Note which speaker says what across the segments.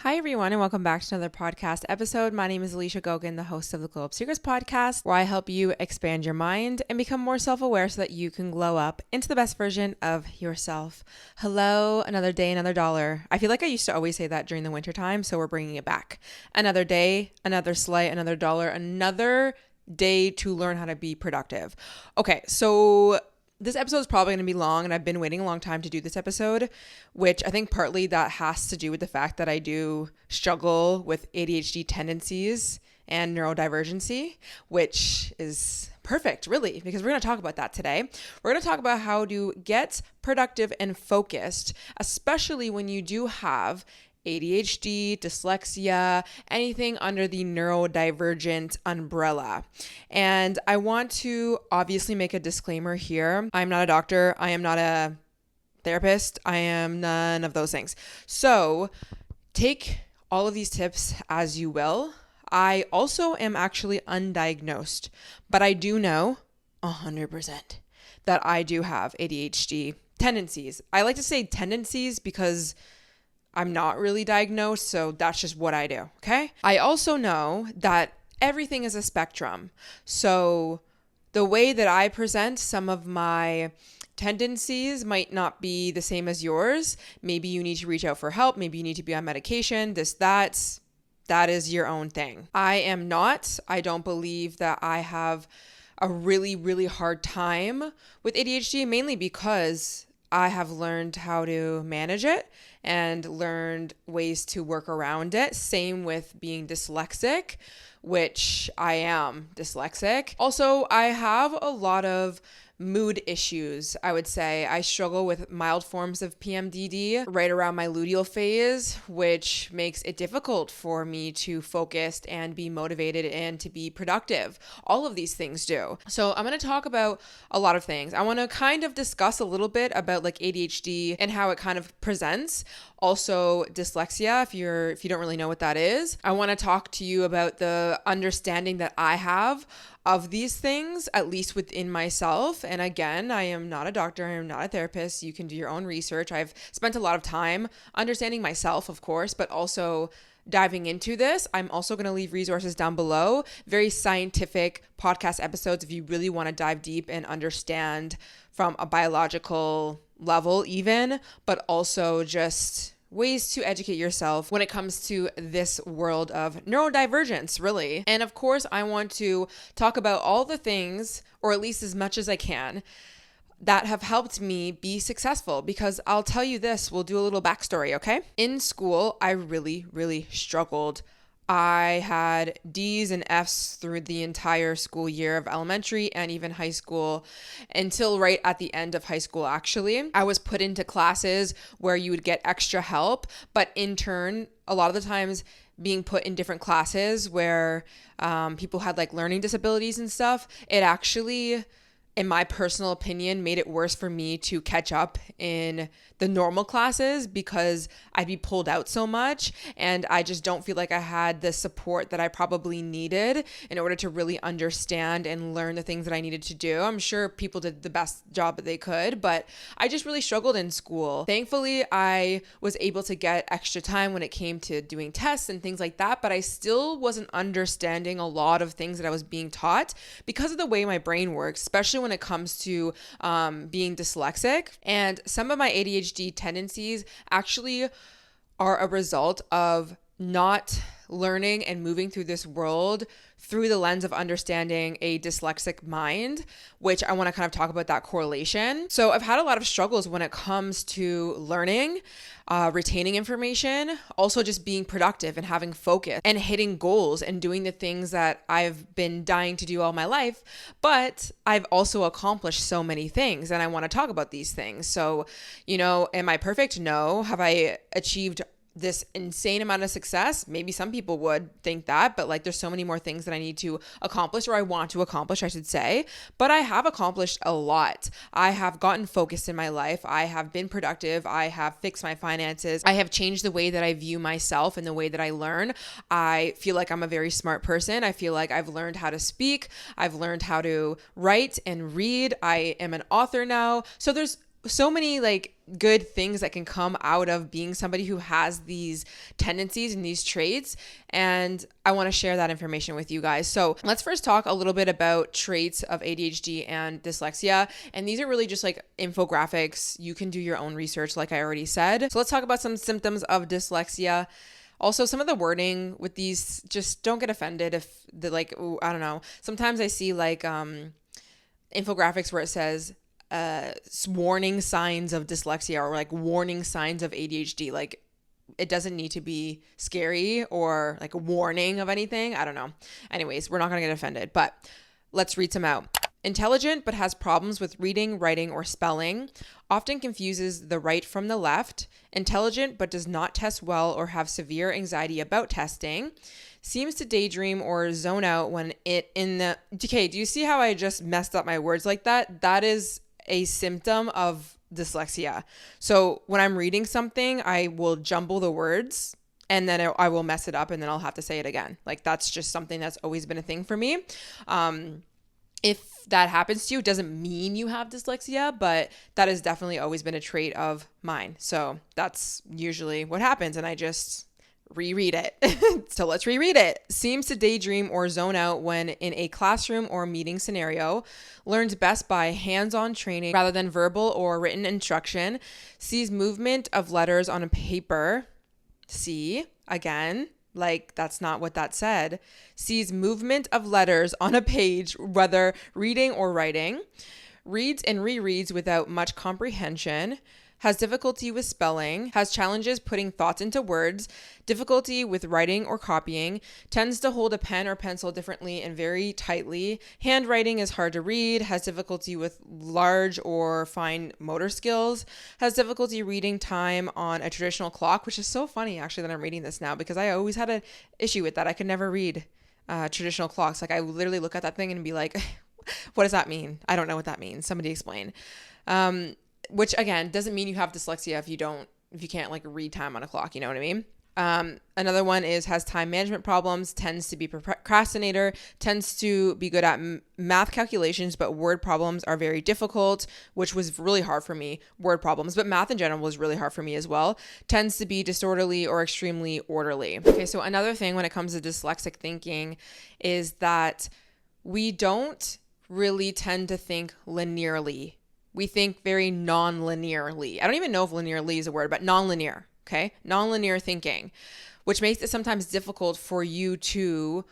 Speaker 1: Hi, everyone, and welcome back to another podcast episode. My name is Alicia Gogan, the host of the Glow Up Secrets podcast, where I help you expand your mind and become more self-aware so that you can glow up into the best version of yourself. Hello, another day, another dollar. I feel like I used to always say that during the winter time, so we're bringing it back. Another day, another sleigh, another dollar, another day to learn how to be productive. Okay, so this episode is probably going to be long, and I've been waiting a long time to do this episode, which I think partly that has to do with the fact that I do struggle with ADHD tendencies and neurodivergency, which is perfect, really, because we're going to talk about that today. We're going to talk about how to get productive and focused, especially when you do have ADHD, dyslexia, anything under the neurodivergent umbrella. And I want to obviously make a disclaimer here. I'm not a doctor. I am not a therapist. I am none of those things. So take all of these tips as you will. I also am actually undiagnosed, but I do know 100% that I do have ADHD tendencies. I like to say tendencies because I'm not really diagnosed, so that's just what I do, okay? I also know that everything is a spectrum. So the way that I present some of my tendencies might not be the same as yours. Maybe you need to reach out for help. Maybe you need to be on medication, that is your own thing. I don't believe that I have a really, really hard time with ADHD, mainly because I have learned how to manage it and learned ways to work around it. Same with being dyslexic, which I am dyslexic. Also, I have a lot of mood issues, I would say. I struggle with mild forms of PMDD right around my luteal phase, which makes it difficult for me to focus and be motivated and to be productive. All of these things do. So I'm going to talk about a lot of things. I want to kind of discuss a little bit about like ADHD and how it kind of presents. Also dyslexia, if you don't really know what that is. I want to talk to you about the understanding that I have of these things, at least within myself. And again, I am not a doctor. I am not a therapist. You can do your own research. I've spent a lot of time understanding myself, of course, but also diving into this. I'm also going to leave resources down below, very scientific podcast episodes if you really want to dive deep and understand from a biological level even, but also just ways to educate yourself when it comes to this world of neurodivergence, really. And of course, I want to talk about all the things, or at least as much as I can, that have helped me be successful, because I'll tell you this, we'll do a little backstory, okay? In school, I really, really struggled. I had D's and F's through the entire school year of elementary and even high school until right at the end of high school, actually. I was put into classes where you would get extra help, but in turn, a lot of the times being put in different classes where people had like learning disabilities and stuff, it actually, in my personal opinion, made it worse for me to catch up in the normal classes because I'd be pulled out so much, and I just don't feel like I had the support that I probably needed in order to really understand and learn the things that I needed to do. I'm sure people did the best job that they could, but I just really struggled in school. Thankfully, I was able to get extra time when it came to doing tests and things like that, but I still wasn't understanding a lot of things that I was being taught because of the way my brain works, especially when it comes to being dyslexic. And some of my ADHD tendencies actually are a result of not learning and moving through this world through the lens of understanding a dyslexic mind, which I want to kind of talk about that correlation. So I've had a lot of struggles when it comes to learning, retaining information, also just being productive and having focus and hitting goals and doing the things that I've been dying to do all my life. But I've also accomplished so many things, and I want to talk about these things. So, am I perfect? No. Have I achieved this insane amount of success? Maybe some people would think that, but like there's so many more things that I need to accomplish, or I want to accomplish, I should say. But I have accomplished a lot. I have gotten focused in my life. I have been productive. I have fixed my finances. I have changed the way that I view myself and the way that I learn. I feel like I'm a very smart person. I feel like I've learned how to speak. I've learned how to write and read. I am an author now. So there's so many like good things that can come out of being somebody who has these tendencies and these traits. And I want to share that information with you guys. So let's first talk a little bit about traits of ADHD and dyslexia. And these are really just like infographics. You can do your own research, like I already said. So let's talk about some symptoms of dyslexia. Also, some of the wording with these, just don't get offended if the I don't know. Sometimes I see like infographics where it says warning signs of dyslexia or like warning signs of ADHD. Like, it doesn't need to be scary or like a warning of anything. I don't know. Anyways, we're not going to get offended, but let's read some out. Intelligent but has problems with reading, writing, or spelling. Often confuses the right from the left. Intelligent but does not test well or have severe anxiety about testing. Seems to daydream or zone out when okay, do you see how I just messed up my words like that? That is a symptom of dyslexia. So when I'm reading something, I will jumble the words and then I will mess it up and then I'll have to say it again. Like, that's just something that's always been a thing for me. If that happens to you, it doesn't mean you have dyslexia, but that has definitely always been a trait of mine. So that's usually what happens. And I just reread it. So let's reread it. Seems to daydream or zone out when in a classroom or meeting scenario. Learns best by hands-on training rather than verbal or written instruction. Sees movement of letters on a paper. See, again, like that's not what that said. Sees movement of letters on a page, whether reading or writing. Reads and rereads without much comprehension. Has difficulty with spelling, has challenges putting thoughts into words, difficulty with writing or copying, tends to hold a pen or pencil differently and very tightly, handwriting is hard to read, has difficulty with large or fine motor skills, has difficulty reading time on a traditional clock, which is so funny actually that I'm reading this now because I always had an issue with that. I could never read traditional clocks. Like, I literally look at that thing and be like, what does that mean? I don't know what that means. Somebody explain. Which again, doesn't mean you have dyslexia if you can't like read time on a clock, you know what I mean? Another one is has time management problems, tends to be procrastinator, tends to be good at math calculations, but word problems are very difficult, which was really hard for me, word problems, but math in general was really hard for me as well. Tends to be disorderly or extremely orderly. Okay, so another thing when it comes to dyslexic thinking is that we don't really tend to think linearly. We think very non-linearly. I don't even know if linearly is a word, but non-linear, okay? Non-linear thinking, which makes it sometimes difficult for you to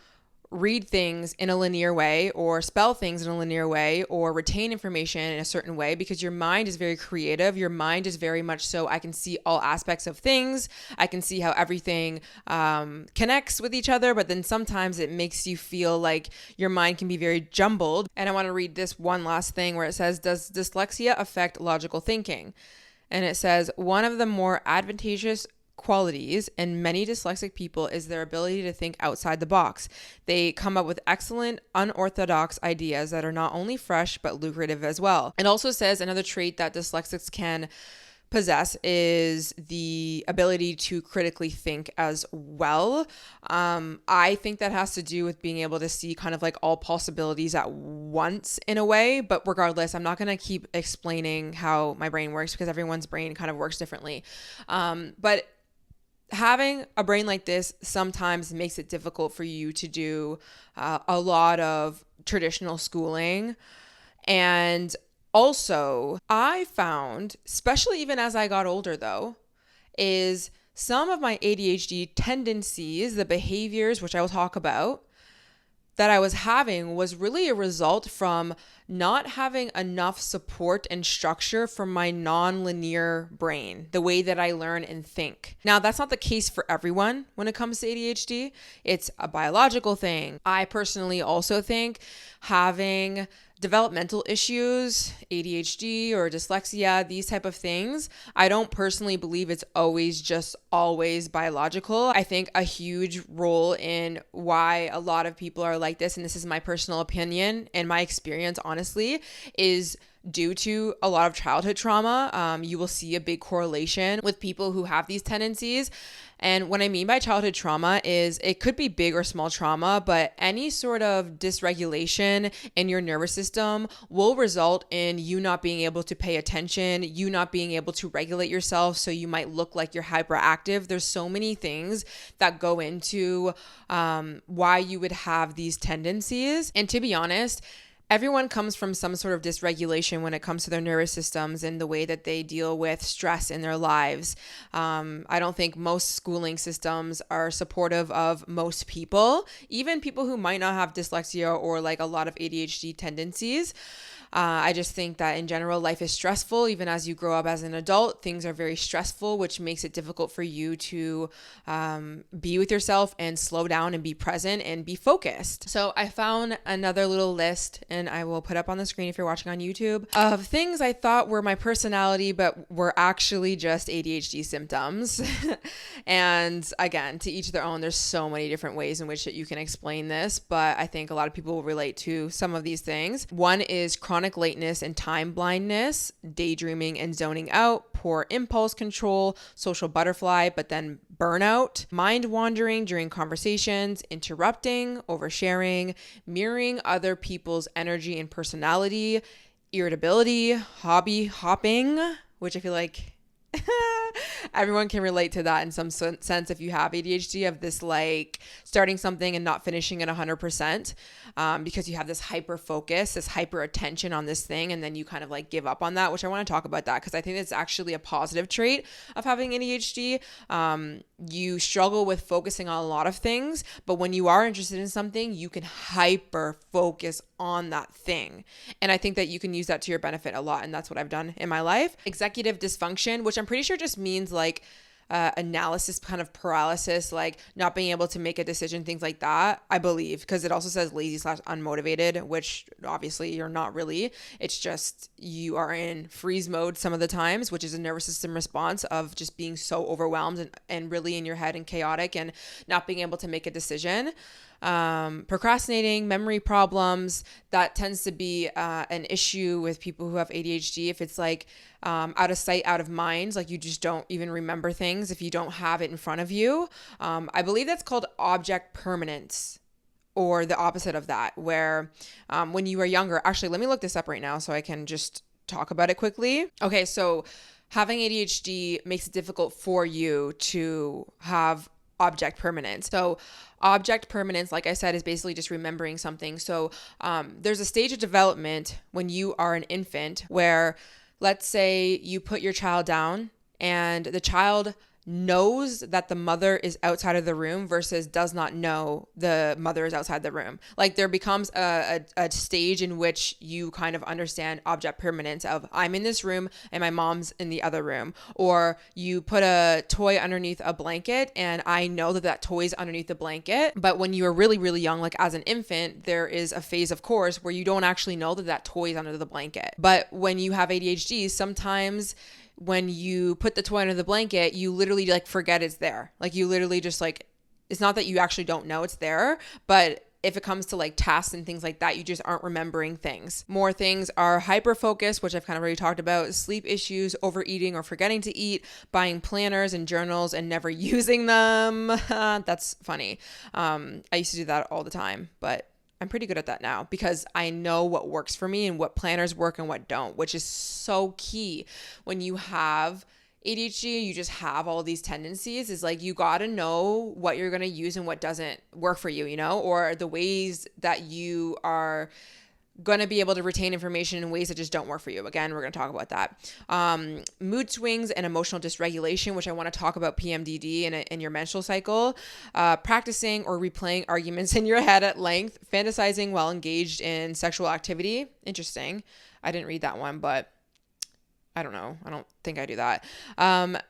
Speaker 1: read things in a linear way or spell things in a linear way or retain information in a certain way because your mind is very creative. Your mind is very much so I can see all aspects of things. I can see how everything connects with each other, but then sometimes it makes you feel like your mind can be very jumbled. And I want to read this one last thing where it says, does dyslexia affect logical thinking? And it says, one of the more advantageous qualities in many dyslexic people is their ability to think outside the box. They come up with excellent, unorthodox ideas that are not only fresh, but lucrative as well. It also says another trait that dyslexics can possess is the ability to critically think as well. I think that has to do with being able to see kind of like all possibilities at once in a way, but regardless, I'm not going to keep explaining how my brain works because everyone's brain kind of works differently. But having a brain like this sometimes makes it difficult for you to do a lot of traditional schooling. And also, I found, especially even as I got older though, is some of my ADHD tendencies, the behaviors, which I will talk about, that I was having was really a result from not having enough support and structure from my non-linear brain, the way that I learn and think. Now, that's not the case for everyone when it comes to ADHD. It's a biological thing. I personally also think having developmental issues, ADHD or dyslexia, these type of things, I don't personally believe it's always biological. I think a huge role in why a lot of people are like this, and this is my personal opinion and my experience, honestly, is due to a lot of childhood trauma. You will see a big correlation with people who have these tendencies. And what I mean by childhood trauma is it could be big or small trauma, but any sort of dysregulation in your nervous system will result in you not being able to pay attention, you not being able to regulate yourself. So you might look like you're hyperactive. There's so many things that go into why you would have these tendencies. And to be honest, everyone comes from some sort of dysregulation when it comes to their nervous systems and the way that they deal with stress in their lives. I don't think most schooling systems are supportive of most people, even people who might not have dyslexia or like a lot of ADHD tendencies. I just think that in general, life is stressful. Even as you grow up as an adult, things are very stressful, which makes it difficult for you to be with yourself and slow down and be present and be focused. So I found another little list, and I will put up on the screen if you're watching on YouTube, of things I thought were my personality, but were actually just ADHD symptoms. And again, to each their own. There's so many different ways in which that you can explain this, but I think a lot of people will relate to some of these things. One is chronic lateness and time blindness, daydreaming and zoning out, poor impulse control, social butterfly, but then burnout, mind wandering during conversations, interrupting, oversharing, mirroring other people's energy and personality, irritability, hobby hopping, which I feel like everyone can relate to that in some sense if you have ADHD, of this like starting something and not finishing it 100% because you have this hyper focus, this hyper attention on this thing, and then you kind of like give up on that, which I want to talk about that because I think it's actually a positive trait of having ADHD. You struggle with focusing on a lot of things, but when you are interested in something, you can hyper focus on that thing. And I think that you can use that to your benefit a lot. And that's what I've done in my life. Executive dysfunction, which I'm pretty sure just means like analysis kind of paralysis, like not being able to make a decision, things like that, I believe, because it also says lazy / unmotivated, which obviously you're not really. It's just you are in freeze mode some of the times, which is a nervous system response of just being so overwhelmed and really in your head and chaotic and not being able to make a decision. Procrastinating, memory problems, that tends to be an issue with people who have ADHD. If it's like out of sight, out of mind, like you just don't even remember things if you don't have it in front of you. I believe that's called object permanence, or the opposite of that, where when you were younger, actually, let me look this up right now so I can just talk about it quickly. Okay, so having ADHD makes it difficult for you to have object permanence. So object permanence, like I said, is basically just remembering something. So there's a stage of development when you are an infant where, let's say you put your child down and the child knows that the mother is outside of the room versus does not know the mother is outside the room. Like there becomes a stage in which you kind of understand object permanence of I'm in this room and my mom's in the other room. Or you put a toy underneath a blanket and I know that that toy's underneath the blanket. But when you are really, really young, like as an infant, there is a phase, of course, where you don't actually know that that toy is under the blanket. But when you have ADHD, sometimes when you put the toy under the blanket, you literally like forget it's there. Like you literally just like, it's not that you actually don't know it's there, but if it comes to like tasks and things like that, you just aren't remembering things. More things are hyper focus, which I've kind of already talked about, sleep issues, overeating or forgetting to eat, buying planners and journals and never using them. That's funny. I used to do that all the time, but I'm pretty good at that now because I know what works for me and what planners work and what don't, which is so key. When you have ADHD, you just have all these tendencies, is like you got to know what you're going to use and what doesn't work for you, you know, or the ways that you are going to be able to retain information in ways that just don't work for you. Again, we're going to talk about that. Mood swings and emotional dysregulation, which I want to talk about PMDD in your menstrual cycle. Practicing or replaying arguments in your head at length. Fantasizing while engaged in sexual activity. Interesting. I didn't read that one, but I don't know. I don't think I do that.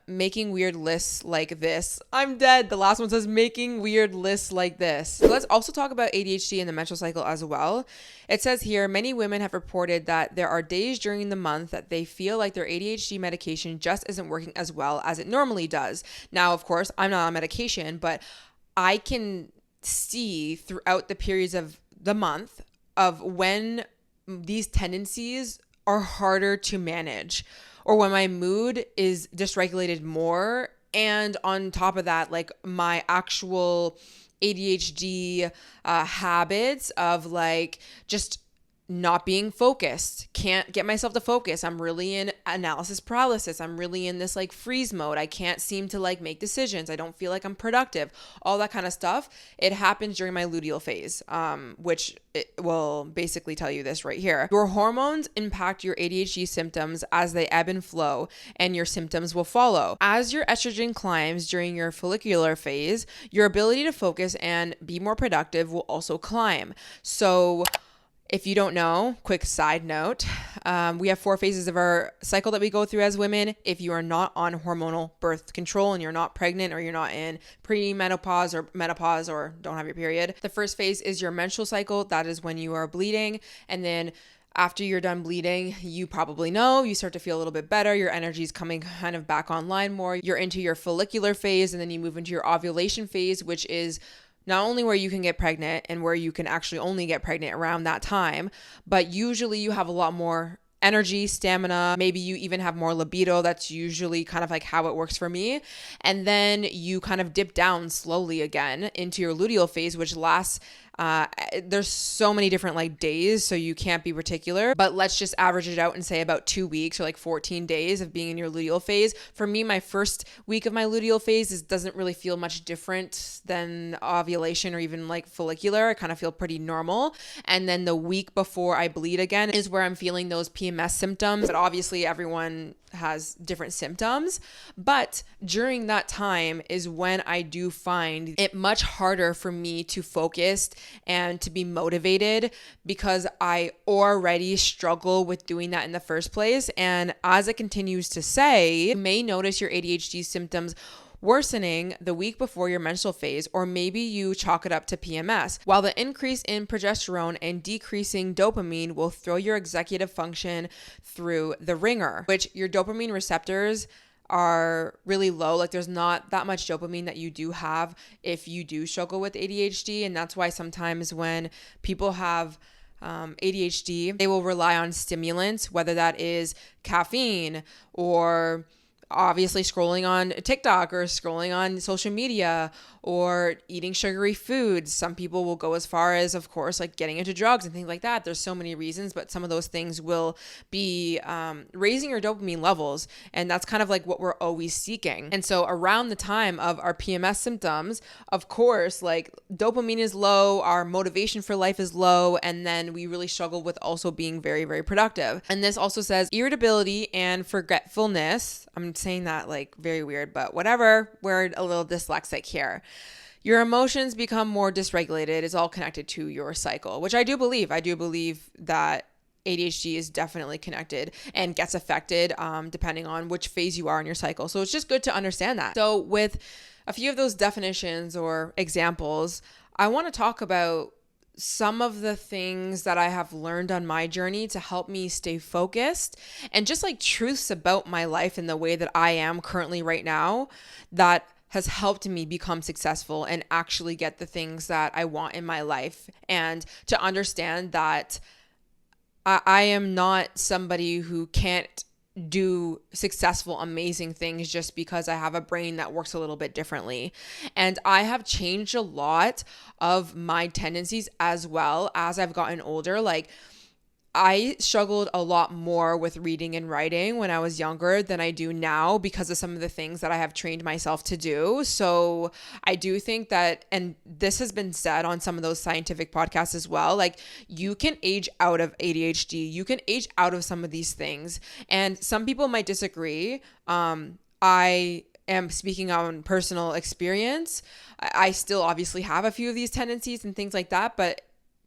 Speaker 1: Making weird lists like this. I'm dead. The last one says making weird lists like this. So let's also talk about ADHD in the menstrual cycle as well. It says here, many women have reported that there are days during the month that they feel like their ADHD medication just isn't working as well as it normally does. Now, of course, I'm not on medication, but I can see throughout the periods of the month of when these tendencies are harder to manage, or when my mood is dysregulated more. And on top of that, like my actual ADHD habits of like just not being focused, can't get myself to focus. I'm really in analysis paralysis. I'm really in this like freeze mode. I can't seem to like make decisions. I don't feel like I'm productive. All that kind of stuff. It happens during my luteal phase, which it will basically tell you this right here. Your hormones impact your ADHD symptoms as they ebb and flow, and your symptoms will follow. As your estrogen climbs during your follicular phase, your ability to focus and be more productive will also climb. So if you don't know, quick side note, we have 4 phases of our cycle that we go through as women. If you are not on hormonal birth control and you're not pregnant or you're not in premenopause or menopause or don't have your period, the first phase is your menstrual cycle. That is when you are bleeding. And then after you're done bleeding, you probably know, you start to feel a little bit better. Your energy is coming kind of back online more. You're into your follicular phase, and then you move into your ovulation phase, which is not only where you can get pregnant and where you can actually only get pregnant around that time, but usually you have a lot more energy, stamina, maybe you even have more libido. That's usually kind of like how it works for me. And then you kind of dip down slowly again into your luteal phase, which lasts there's so many different like days, so you can't be particular, but let's just average it out and say about 2 weeks or like 14 days of being in your luteal phase. For me, my first week of my luteal phase doesn't really feel much different than ovulation or even like follicular. I kind of feel pretty normal. And then the week before I bleed again is where I'm feeling those PMS symptoms, but obviously everyone has different symptoms. But during that time is when I do find it much harder for me to focus and to be motivated, because I already struggle with doing that in the first place. And as it continues to say, you may notice your ADHD symptoms worsening the week before your menstrual phase, or maybe you chalk it up to PMS, while the increase in progesterone and decreasing dopamine will throw your executive function through the ringer, which your dopamine receptors are really low. Like there's not that much dopamine that you do have if you do struggle with ADHD. And that's why sometimes when people have ADHD, they will rely on stimulants, whether that is caffeine or obviously scrolling on TikTok or scrolling on social media or eating sugary foods. Some people will go as far as, of course, like getting into drugs and things like that. There's so many reasons, but some of those things will be raising your dopamine levels. And that's kind of like what we're always seeking. And so around the time of our PMS symptoms, of course, like dopamine is low, our motivation for life is low, and then we really struggle with also being very, very productive. And this also says irritability and forgetfulness. I'm saying that like very weird, but whatever. We're a little dyslexic here. Your emotions become more dysregulated. It's all connected to your cycle, which I do believe. I do believe that ADHD is definitely connected and gets affected depending on which phase you are in your cycle. So it's just good to understand that. So with a few of those definitions or examples, I want to talk about some of the things that I have learned on my journey to help me stay focused, and just like truths about my life and the way that I am currently right now that has helped me become successful and actually get the things that I want in my life, and to understand that I am not somebody who can't do successful, amazing things just because I have a brain that works a little bit differently. And I have changed a lot of my tendencies as well as I've gotten older. Like I struggled a lot more with reading and writing when I was younger than I do now because of some of the things that I have trained myself to do. So I do think that, and this has been said on some of those scientific podcasts as well, like you can age out of ADHD, you can age out of some of these things. And some people might disagree. I am speaking on personal experience. I still obviously have a few of these tendencies and things like that, but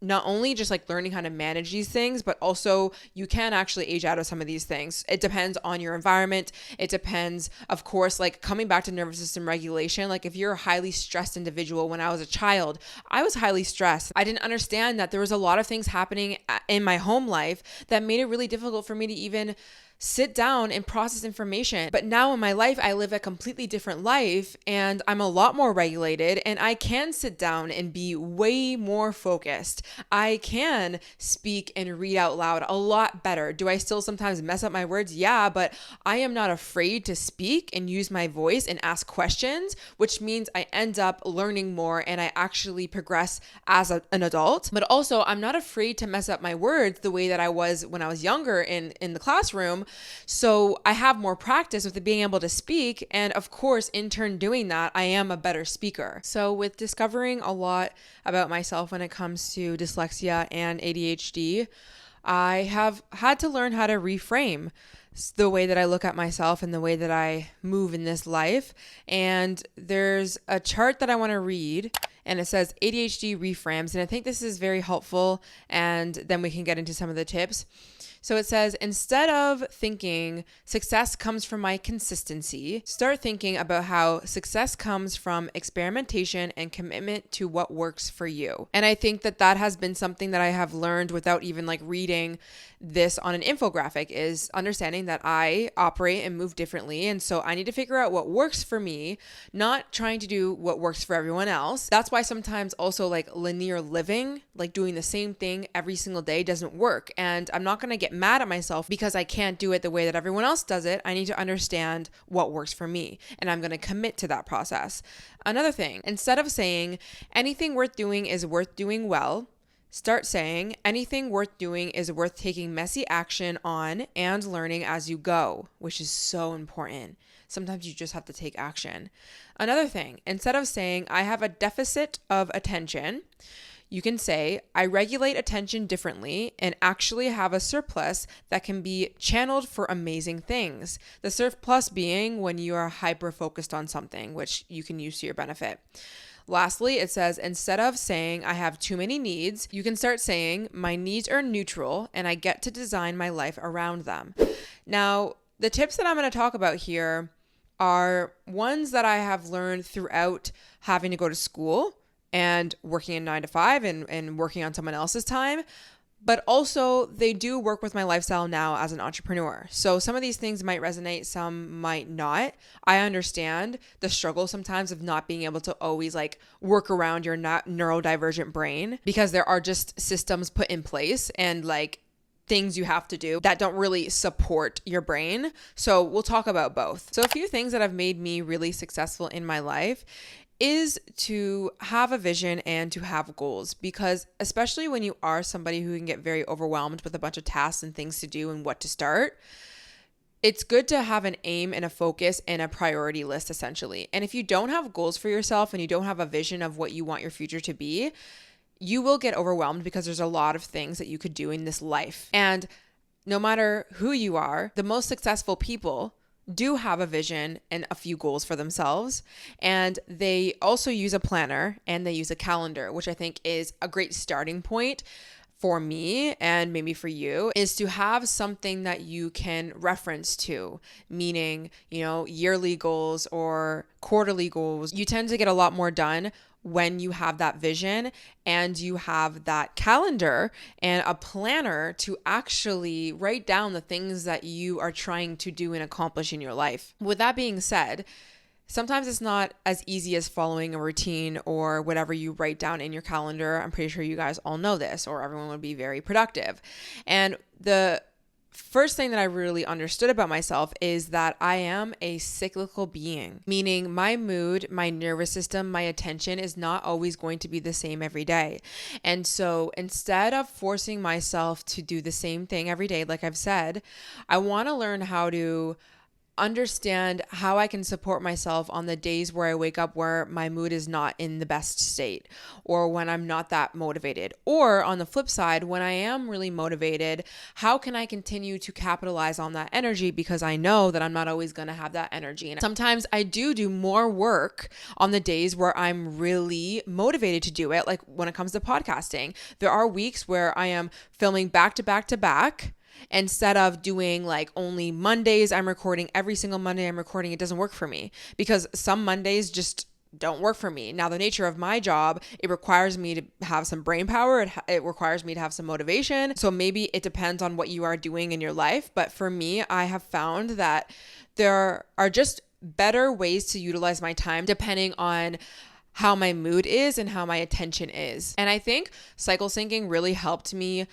Speaker 1: not only just like learning how to manage these things, but also you can actually age out of some of these things. It depends on your environment. It depends, of course, like coming back to nervous system regulation. Like if you're a highly stressed individual, when I was a child, I was highly stressed. I didn't understand that there was a lot of things happening in my home life that made it really difficult for me to even sit down and process information. But now in my life, I live a completely different life and I'm a lot more regulated and I can sit down and be way more focused. I can speak and read out loud a lot better. Do I still sometimes mess up my words? Yeah, but I am not afraid to speak and use my voice and ask questions, which means I end up learning more and I actually progress as an adult. But also, I'm not afraid to mess up my words the way that I was when I was younger in the classroom. So I have more practice with being able to speak. And of course, in turn doing that, I am a better speaker. So with discovering a lot about myself when it comes to dyslexia and ADHD, I have had to learn how to reframe the way that I look at myself and the way that I move in this life. And there's a chart that I want to read and it says ADHD reframes. And I think this is very helpful. And then we can get into some of the tips. So it says, instead of thinking success comes from my consistency, start thinking about how success comes from experimentation and commitment to what works for you. And I think that has been something that I have learned without even reading this on an infographic, is understanding that I operate and move differently. And so I need to figure out what works for me, not trying to do what works for everyone else. That's why sometimes also linear living, doing the same thing every single day doesn't work. And I'm not going to get mad at myself because I can't do it the way that everyone else does it. I need to understand what works for me and I'm going to commit to that process. Another thing, instead of saying anything worth doing is worth doing well, start saying anything worth doing is worth taking messy action on and learning as you go, which is so important. Sometimes you just have to take action. Another thing, instead of saying I have a deficit of attention, you can say, I regulate attention differently and actually have a surplus that can be channeled for amazing things. The surplus being when you are hyper-focused on something, which you can use to your benefit. Lastly, it says, instead of saying I have too many needs, you can start saying my needs are neutral and I get to design my life around them. Now, the tips that I'm going to talk about here are ones that I have learned throughout having to go to school and working in 9 to 5 and working on someone else's time. But also they do work with my lifestyle now as an entrepreneur. So some of these things might resonate, some might not. I understand the struggle sometimes of not being able to always work around your neurodivergent brain, because there are just systems put in place and things you have to do that don't really support your brain. So we'll talk about both. So a few things that have made me really successful in my life is to have a vision and to have goals, because especially when you are somebody who can get very overwhelmed with a bunch of tasks and things to do and what to start, it's good to have an aim and a focus and a priority list essentially. And if you don't have goals for yourself and you don't have a vision of what you want your future to be, you will get overwhelmed because there's a lot of things that you could do in this life. And no matter who you are, the most successful people do have a vision and a few goals for themselves. And they also use a planner and they use a calendar, which I think is a great starting point for me and maybe for you, is to have something that you can reference to, meaning, yearly goals or quarterly goals. You tend to get a lot more done when you have that vision and you have that calendar and a planner to actually write down the things that you are trying to do and accomplish in your life. With that being said, sometimes it's not as easy as following a routine or whatever you write down in your calendar. I'm pretty sure you guys all know this, or everyone would be very productive. And the first thing that I really understood about myself is that I am a cyclical being, meaning my mood, my nervous system, my attention is not always going to be the same every day. And so instead of forcing myself to do the same thing every day, like I've said, I want to learn how to understand how I can support myself on the days where I wake up where my mood is not in the best state, or when I'm not that motivated. Or on the flip side, when I am really motivated, how can I continue to capitalize on that energy, because I know that I'm not always going to have that energy. And sometimes I do more work on the days where I'm really motivated to do it. Like when it comes to podcasting, there are weeks where I am filming back to back to back. Instead of doing only Mondays, I'm recording every single Monday I'm recording. It doesn't work for me because some Mondays just don't work for me. Now, the nature of my job, it requires me to have some brain power. It requires me to have some motivation. So maybe it depends on what you are doing in your life. But for me, I have found that there are just better ways to utilize my time depending on how my mood is and how my attention is. And I think cycle syncing really helped me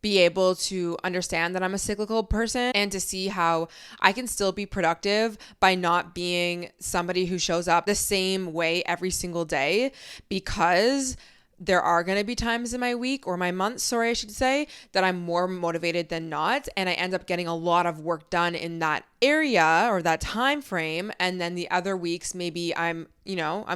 Speaker 1: be able to understand that I'm a cyclical person and to see how I can still be productive by not being somebody who shows up the same way every single day, because there are going to be times in my week or my month, I should say, that I'm more motivated than not. And I end up getting a lot of work done in that area or that time frame. And then the other weeks, maybe I'm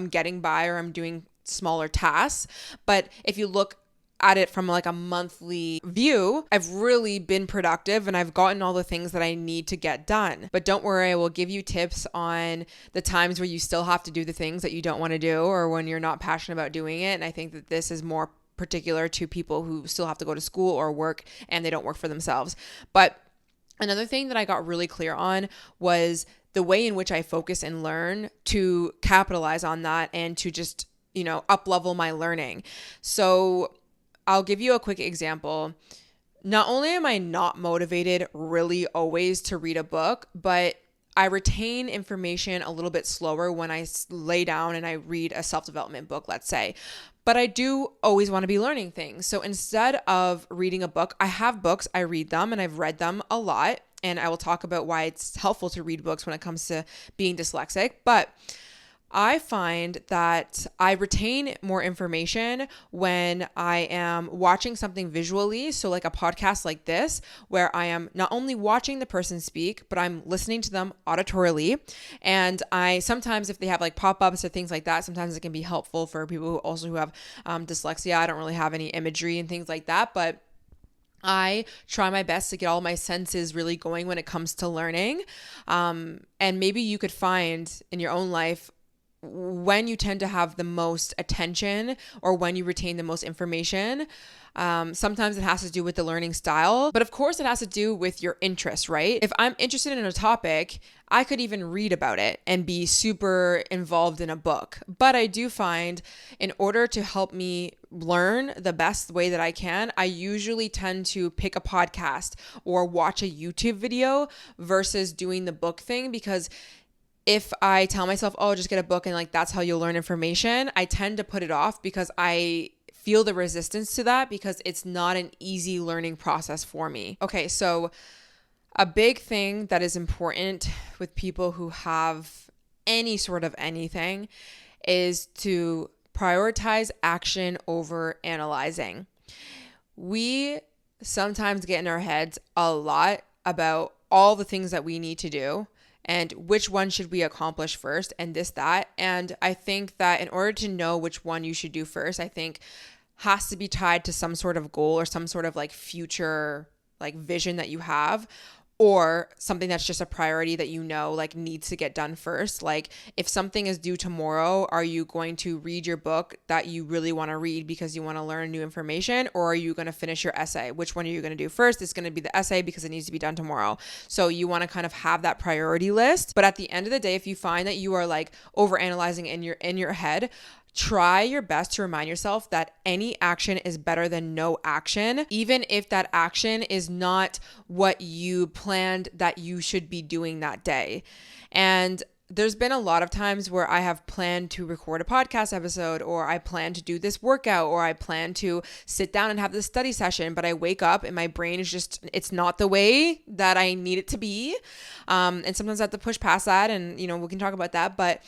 Speaker 1: getting by or I'm doing smaller tasks. But if you look at it from like a monthly view, I've really been productive and I've gotten all the things that I need to get done. But don't worry, I will give you tips on the times where you still have to do the things that you don't want to do or when you're not passionate about doing it. And I think that this is more particular to people who still have to go to school or work and they don't work for themselves. But another thing that I got really clear on was the way in which I focus and learn to capitalize on that and to just, up level my learning. So I'll give you a quick example. Not only am I not motivated really always to read a book, but I retain information a little bit slower when I lay down and I read a self-development book, let's say. But I do always want to be learning things. So instead of reading a book, I have books, I read them, and I've read them a lot. And I will talk about why it's helpful to read books when it comes to being dyslexic. But I find that I retain more information when I am watching something visually. So like a podcast like this, where I am not only watching the person speak, but I'm listening to them auditorily. And I sometimes, if they have like pop-ups or things like that, sometimes it can be helpful for people who have dyslexia. I don't really have any imagery and things like that, but I try my best to get all my senses really going when it comes to learning. And maybe you could find in your own life when you tend to have the most attention or when you retain the most information. Sometimes it has to do with the learning style, but of course it has to do with your interest, right? If I'm interested in a topic, I could even read about it and be super involved in a book. But I do find in order to help me learn the best way that I can, I usually tend to pick a podcast or watch a YouTube video versus doing the book thing, because if I tell myself, oh, just get a book and like that's how you'll learn information, I tend to put it off because I feel the resistance to that because it's not an easy learning process for me. Okay, so a big thing that is important with people who have any sort of anything is to prioritize action over analyzing. We sometimes get in our heads a lot about all the things that we need to do and which one should we accomplish first and this, that. And I think that in order to know which one you should do first, I think has to be tied to some sort of goal or some sort of like future like vision that you have, or something that's just a priority that like needs to get done first. Like if something is due tomorrow, are you going to read your book that you really want to read because you want to learn new information, or are you going to finish your essay? Which one are you going to do first? It's going to be the essay because it needs to be done tomorrow. So you want to kind of have that priority list. But at the end of the day, if you find that you are like overanalyzing in your head, try your best to remind yourself that any action is better than no action, even if that action is not what you planned that you should be doing that day. And there's been a lot of times where I have planned to record a podcast episode, or I plan to do this workout, or I plan to sit down and have this study session, but I wake up and my brain is just, it's not the way that I need it to be. And sometimes I have to push past that, and we can talk about that. But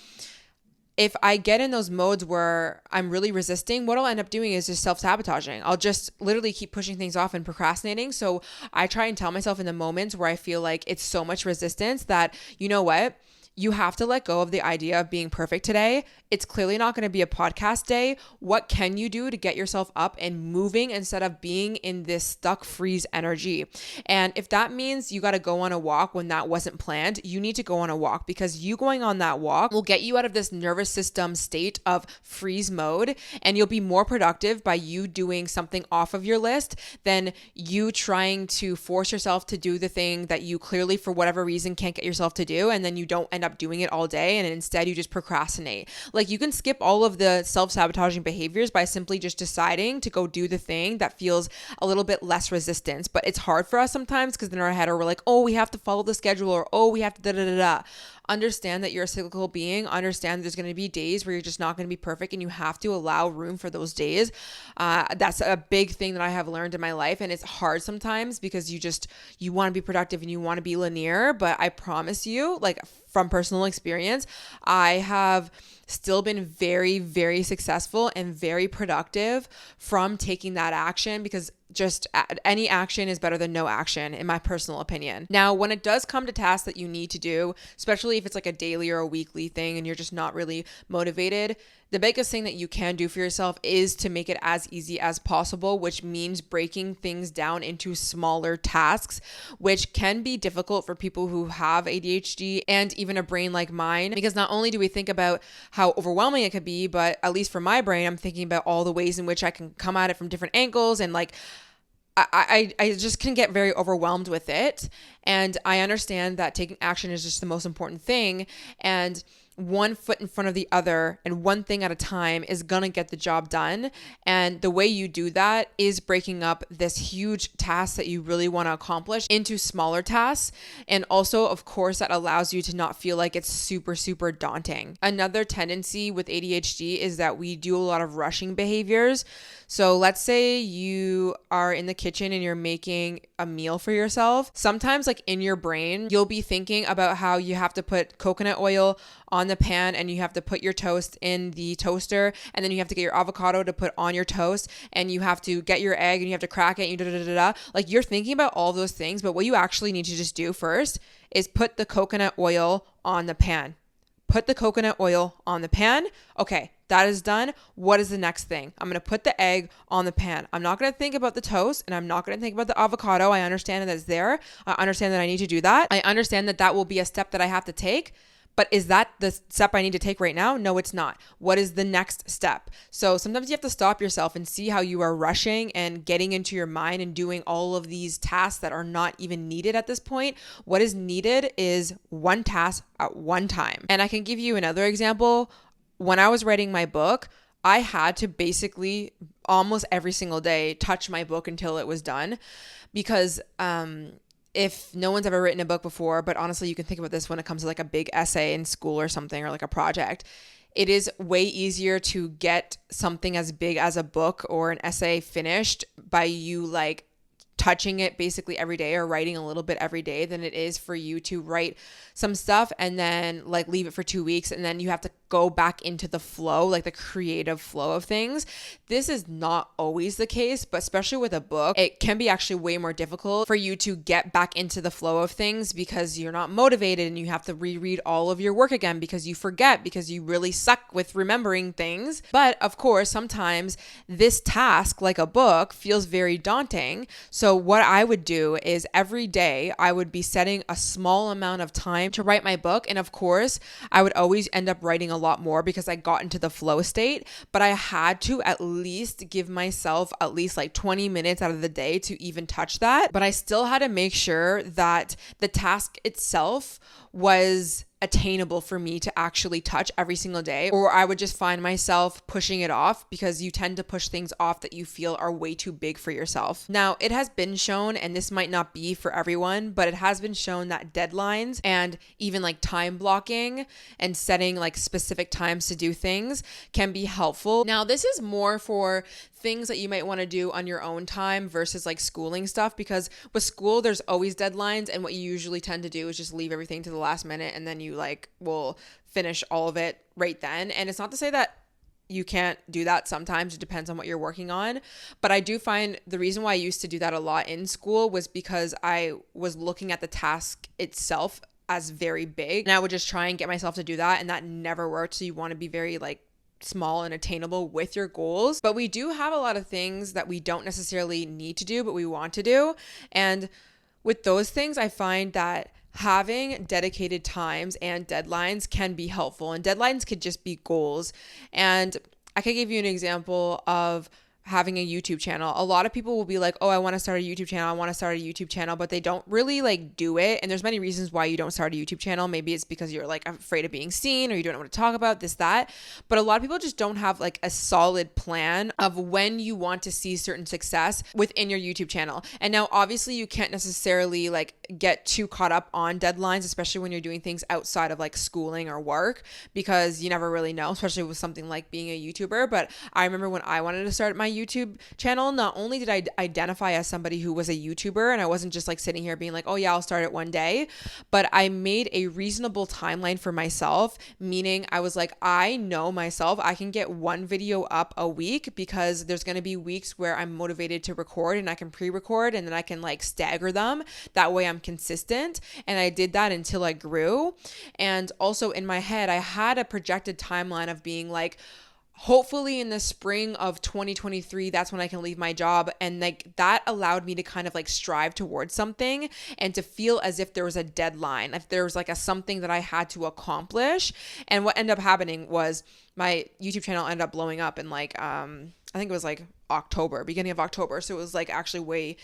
Speaker 1: if I get in those modes where I'm really resisting, what I'll end up doing is just self-sabotaging. I'll just literally keep pushing things off and procrastinating. So I try and tell myself in the moments where I feel like it's so much resistance that, you know what? You have to let go of the idea of being perfect today. It's clearly not going to be a podcast day. What can you do to get yourself up and moving instead of being in this stuck freeze energy? And if that means you got to go on a walk when that wasn't planned, you need to go on a walk, because you going on that walk will get you out of this nervous system state of freeze mode, and you'll be more productive by you doing something off of your list than you trying to force yourself to do the thing that you clearly for whatever reason can't get yourself to do, and then you don't end up doing it all day, and instead you just procrastinate. Like, you can skip all of the self-sabotaging behaviors by simply just deciding to go do the thing that feels a little bit less resistance. But it's hard for us sometimes because in our head we're like, oh, we have to follow the schedule, or oh, we have to da-da-da-da. Understand that you're a cyclical being. Understand there's going to be days where you're just not going to be perfect, and you have to allow room for those days. That's a big thing that I have learned in my life, and it's hard sometimes because you want to be productive and you want to be linear. But I promise you, like, from personal experience, I have still been very, very successful and very productive from taking that action, because just any action is better than no action, in my personal opinion. Now, when it does come to tasks that you need to do, especially if it's like a daily or a weekly thing and you're just not really motivated, the biggest thing that you can do for yourself is to make it as easy as possible, which means breaking things down into smaller tasks, which can be difficult for people who have ADHD and even a brain like mine, because not only do we think about how overwhelming it could be, but at least for my brain, I'm thinking about all the ways in which I can come at it from different angles, and like, I just can get very overwhelmed with it. And I understand that taking action is just the most important thing. And one foot in front of the other and one thing at a time is gonna get the job done. And the way you do that is breaking up this huge task that you really want to accomplish into smaller tasks. And also, of course, that allows you to not feel like it's super, super daunting. Another tendency with ADHD is that we do a lot of rushing behaviors. So let's say you are in the kitchen and you're making a meal for yourself. Sometimes, like, in your brain, you'll be thinking about how you have to put coconut oil on the pan, and you have to put your toast in the toaster, and then you have to get your avocado to put on your toast, and you have to get your egg and you have to crack it, and you da-da-da-da-da. Like, you're thinking about all those things, but what you actually need to just do first is put the coconut oil on the pan. Put the coconut oil on the pan. Okay, that is done. What is the next thing? I'm going to put the egg on the pan. I'm not going to think about the toast, and I'm not going to think about the avocado. I understand that it's there. I understand that I need to do that. I understand that that will be a step that I have to take. But is that the step I need to take right now? No, it's not. What is the next step? So sometimes you have to stop yourself and see how you are rushing and getting into your mind and doing all of these tasks that are not even needed at this point. What is needed is one task at one time. And I can give you another example. When I was writing my book, I had to basically almost every single day touch my book until it was done, because if no one's ever written a book before, but honestly, you can think about this when it comes to like a big essay in school or something, or like a project. It is way easier to get something as big as a book or an essay finished by you like touching it basically every day or writing a little bit every day than it is for you to write some stuff and then like leave it for 2 weeks and then you have to go back into the flow, like the creative flow of things. This is not always the case, but especially with a book, it can be actually way more difficult for you to get back into the flow of things because you're not motivated and you have to reread all of your work again because you forget, because you really suck with remembering things. But of course, sometimes this task, like a book, feels very daunting. So what I would do is every day I would be setting a small amount of time to write my book. And of course, I would always end up writing a lot more because I got into the flow state, but I had to at least give myself at least like 20 minutes out of the day to even touch that. But I still had to make sure that the task itself was attainable for me to actually touch every single day, or I would just find myself pushing it off because you tend to push things off that you feel are way too big for yourself. Now, it has been shown, and this might not be for everyone, but it has been shown that deadlines and even like time blocking and setting like specific times to do things can be helpful. Now, this is more for things that you might want to do on your own time versus like schooling stuff, because with school there's always deadlines, and what you usually tend to do is just leave everything to the last minute and then you like will finish all of it right then. And it's not to say that you can't do that sometimes. It depends on what you're working on. But I do find the reason why I used to do that a lot in school was because I was looking at the task itself as very big, and I would just try and get myself to do that, and that never worked. So you want to be very like small and attainable with your goals. But we do have a lot of things that we don't necessarily need to do, but we want to do. And with those things, I find that having dedicated times and deadlines can be helpful. And deadlines could just be goals. And I could give you an example of having a YouTube channel. A lot of people will be like, oh, I want to start a YouTube channel, but they don't really like do it. And there's many reasons why you don't start a YouTube channel. Maybe it's because you're like afraid of being seen, or you don't know what to talk about, this, that. But a lot of people just don't have like a solid plan of when you want to see certain success within your YouTube channel. And now obviously you can't necessarily like get too caught up on deadlines, especially when you're doing things outside of like schooling or work, because you never really know, especially with something like being a YouTuber. But I remember when I wanted to start my YouTube channel, not only did I identify as somebody who was a YouTuber, and I wasn't just like sitting here being like, oh yeah, I'll start it one day, but I made a reasonable timeline for myself, meaning I was like, I know myself, I can get one video up a week, because there's going to be weeks where I'm motivated to record and I can pre-record, and then I can like stagger them. That way I'm consistent. And I did that until I grew. And also in my head, I had a projected timeline of being like, hopefully in the spring of 2023, that's when I can leave my job. And like that allowed me to kind of like strive towards something and to feel as if there was a deadline, if there was like a something that I had to accomplish. And what ended up happening was my YouTube channel ended up blowing up in like, I think it was like beginning of October. So it was like actually way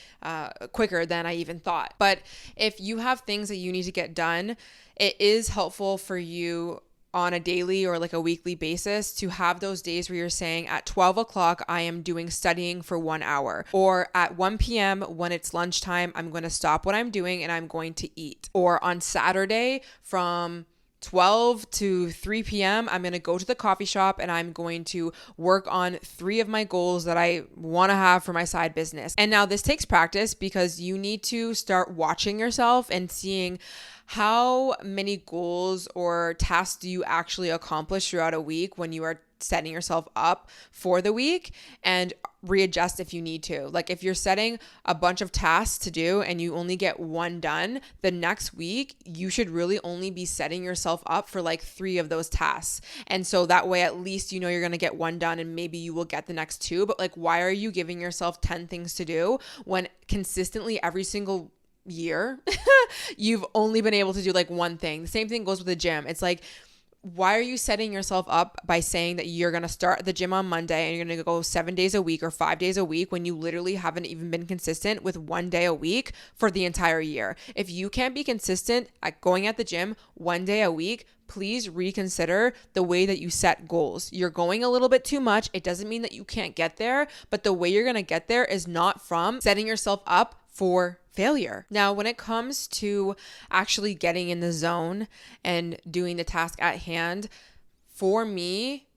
Speaker 1: quicker than I even thought. But if you have things that you need to get done, it is helpful for you on a daily or like a weekly basis to have those days where you're saying at 12 o'clock, I am doing studying for 1 hour, or at 1 p.m. when it's lunchtime, I'm going to stop what I'm doing and I'm going to eat. Or on Saturday from 12 to 3 p.m., I'm going to go to the coffee shop and I'm going to work on 3 of my goals that I want to have for my side business. And now this takes practice, because you need to start watching yourself and seeing how many goals or tasks do you actually accomplish throughout a week when you are setting yourself up for the week, and readjust if you need to. Like if you're setting a bunch of tasks to do and you only get one done, the next week you should really only be setting yourself up for like 3 of those tasks. And so that way at least you know you're going to get one done, and maybe you will get the next 2. But like, why are you giving yourself 10 things to do when consistently every single year you've only been able to do like one thing? The same thing goes with the gym. It's like, why are you setting yourself up by saying that you're going to start the gym on Monday and you're going to go 7 days a week or 5 days a week when you literally haven't even been consistent with 1 day a week for the entire year? If you can't be consistent at going at the gym 1 day a week, please reconsider the way that you set goals. You're going a little bit too much. It doesn't mean that you can't get there, but the way you're going to get there is not from setting yourself up for failure. Now, when it comes to actually getting in the zone and doing the task at hand, for me,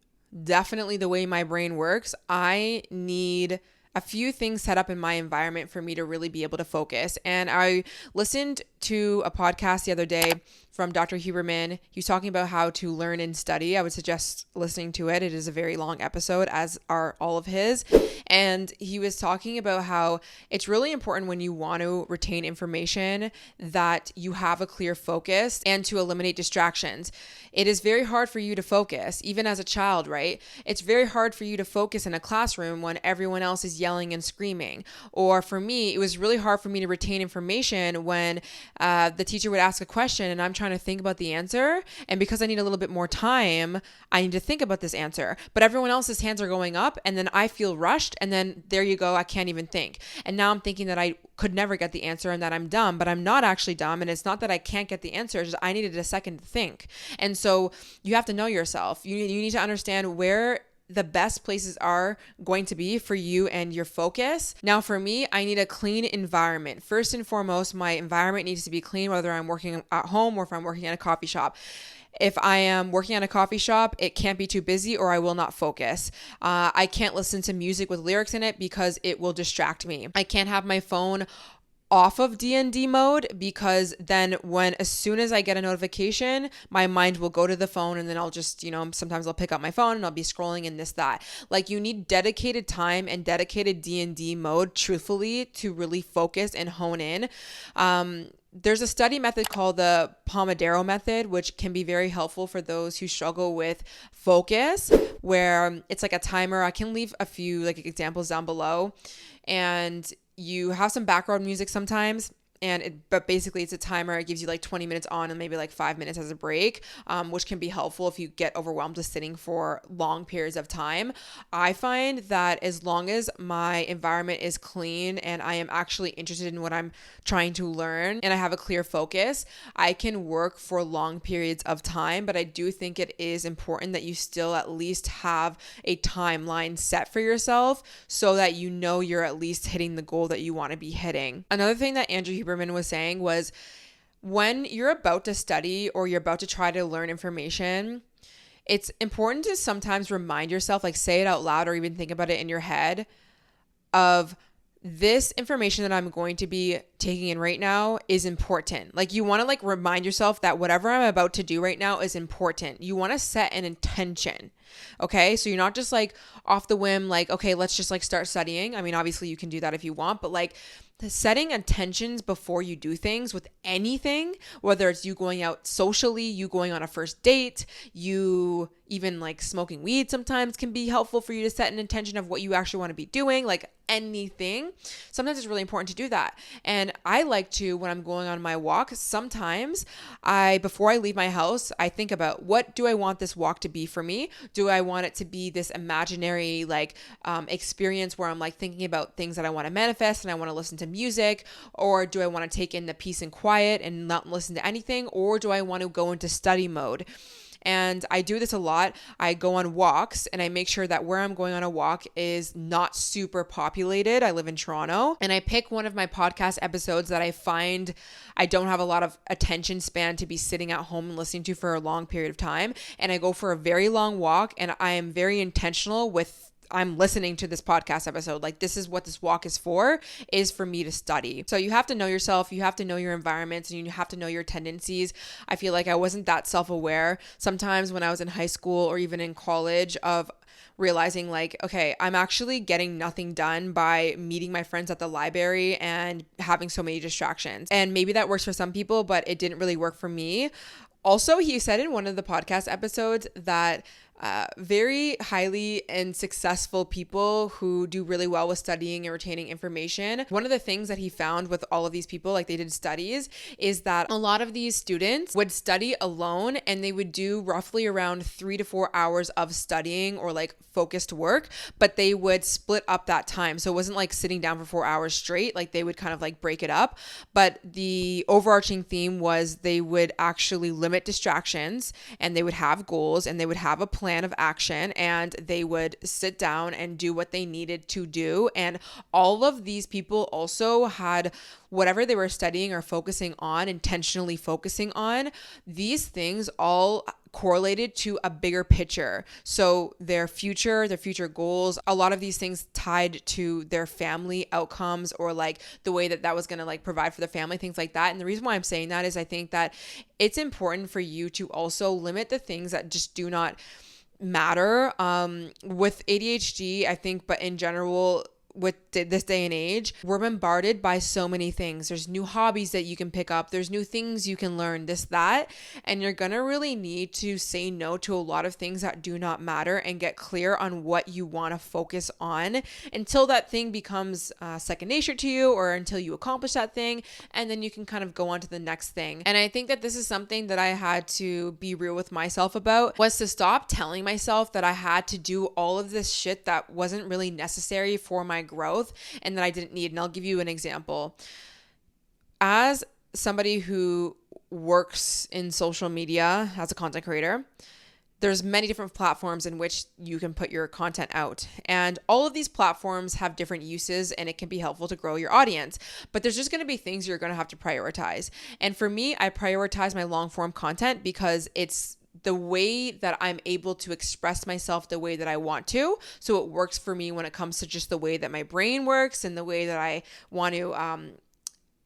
Speaker 1: definitely the way my brain works, I need a few things set up in my environment for me to really be able to focus. And I listened to a podcast the other day from Dr. Huberman. He was talking about how to learn and study. I would suggest listening to it. It is a very long episode, as are all of his. And he was talking about how it's really important when you want to retain information that you have a clear focus and to eliminate distractions. It is very hard for you to focus, even as a child, right? It's very hard for you to focus in a classroom when everyone else is yelling and screaming. Or for me, it was really hard for me to retain information when the teacher would ask a question and I'm trying to think about the answer. And because I need a little bit more time, I need to think about this answer. But everyone else's hands are going up and then I feel rushed. And then there you go, I can't even think. And now I'm thinking that I could never get the answer and that I'm dumb, but I'm not actually dumb. And it's not that I can't get the answer, it's just I needed a second to think. And so you have to know yourself. You need to understand where the best places are going to be for you and your focus. Now, for me, I need a clean environment. First and foremost, my environment needs to be clean, whether I'm working at home or if I'm working at a coffee shop. If I am working at a coffee shop, it can't be too busy or I will not focus. I can't listen to music with lyrics in it because it will distract me. I can't have my phone off of D&D mode because then as soon as I get a notification, my mind will go to the phone and then I'll just, sometimes I'll pick up my phone and I'll be scrolling and this, that. Like you need dedicated time and dedicated D&D mode, truthfully, to really focus and hone in. There's a study method called the Pomodoro method, which can be very helpful for those who struggle with focus, where it's like a timer. I can leave a few like examples down below, and you have some background music sometimes, but basically it's a timer. It gives you like 20 minutes on and maybe like 5 minutes as a break, which can be helpful if you get overwhelmed with sitting for long periods of time. I find that as long as my environment is clean and I am actually interested in what I'm trying to learn and I have a clear focus, I can work for long periods of time. But I do think it is important that you still at least have a timeline set for yourself so that you know you're at least hitting the goal that you want to be hitting. Another thing that Andrew Huberman was saying was when you're about to study or you're about to try to learn information, it's important to sometimes remind yourself, like say it out loud or even think about it in your head, of this information that I'm going to be taking in right now is important. Like you want to like remind yourself that whatever I'm about to do right now is important. You want to set an intention. Okay. So you're not just like off the whim, like, okay, let's just like start studying. I mean, obviously you can do that if you want, but like setting intentions before you do things with anything, whether it's you going out socially, you going on a first date, you even like smoking weed sometimes can be helpful for you to set an intention of what you actually want to be doing, like anything. Sometimes it's really important to do that. And I like to, when I'm going on my walk, sometimes before I leave my house, I think about what do I want this walk to be for me? Do I want it to be this imaginary like experience where I'm like thinking about things that I want to manifest and I want to listen to music, or do I want to take in the peace and quiet and not listen to anything, or do I want to go into study mode? And I do this a lot. I go on walks and I make sure that where I'm going on a walk is not super populated. I live in Toronto, and I pick one of my podcast episodes that I find I don't have a lot of attention span to be sitting at home and listening to for a long period of time. And I go for a very long walk, and I am very intentional with I'm listening to this podcast episode. Like this is what this walk is for me to study. So you have to know yourself, you have to know your environments, and you have to know your tendencies. I feel like I wasn't that self-aware sometimes when I was in high school or even in college of realizing like, okay, I'm actually getting nothing done by meeting my friends at the library and having so many distractions. And maybe that works for some people, but it didn't really work for me. Also, he said in one of the podcast episodes that very highly and successful people who do really well with studying and retaining information, one of the things that he found with all of these people, like they did studies, is that a lot of these students would study alone and they would do roughly around 3 to 4 hours of studying or like focused work, but they would split up that time. So it wasn't like sitting down for 4 hours straight, like they would kind of like break it up. But the overarching theme was they would actually limit distractions and they would have goals and they would have a plan of action and they would sit down and do what they needed to do. And all of these people also had whatever they were studying or focusing on, intentionally focusing on, these things all correlated to a bigger picture. So their future goals, a lot of these things tied to their family outcomes or like the way that was going to like provide for the family, things like that. And the reason why I'm saying that is I think that it's important for you to also limit the things that just do not matter. With ADHD, I think, but in general, with this day and age, we're bombarded by so many things. There's new hobbies that you can pick up. There's new things you can learn, this, that. And you're going to really need to say no to a lot of things that do not matter and get clear on what you want to focus on until that thing becomes second nature to you or until you accomplish that thing. And then you can kind of go on to the next thing. And I think that this is something that I had to be real with myself about, was to stop telling myself that I had to do all of this shit that wasn't really necessary for my growth and that I didn't need. And I'll give you an example. As somebody who works in social media as a content creator, there's many different platforms in which you can put your content out. And all of these platforms have different uses and it can be helpful to grow your audience. But there's just going to be things you're going to have to prioritize. And for me, I prioritize my long form content because it's the way that I'm able to express myself the way that I want to. So it works for me when it comes to just the way that my brain works and the way that I want to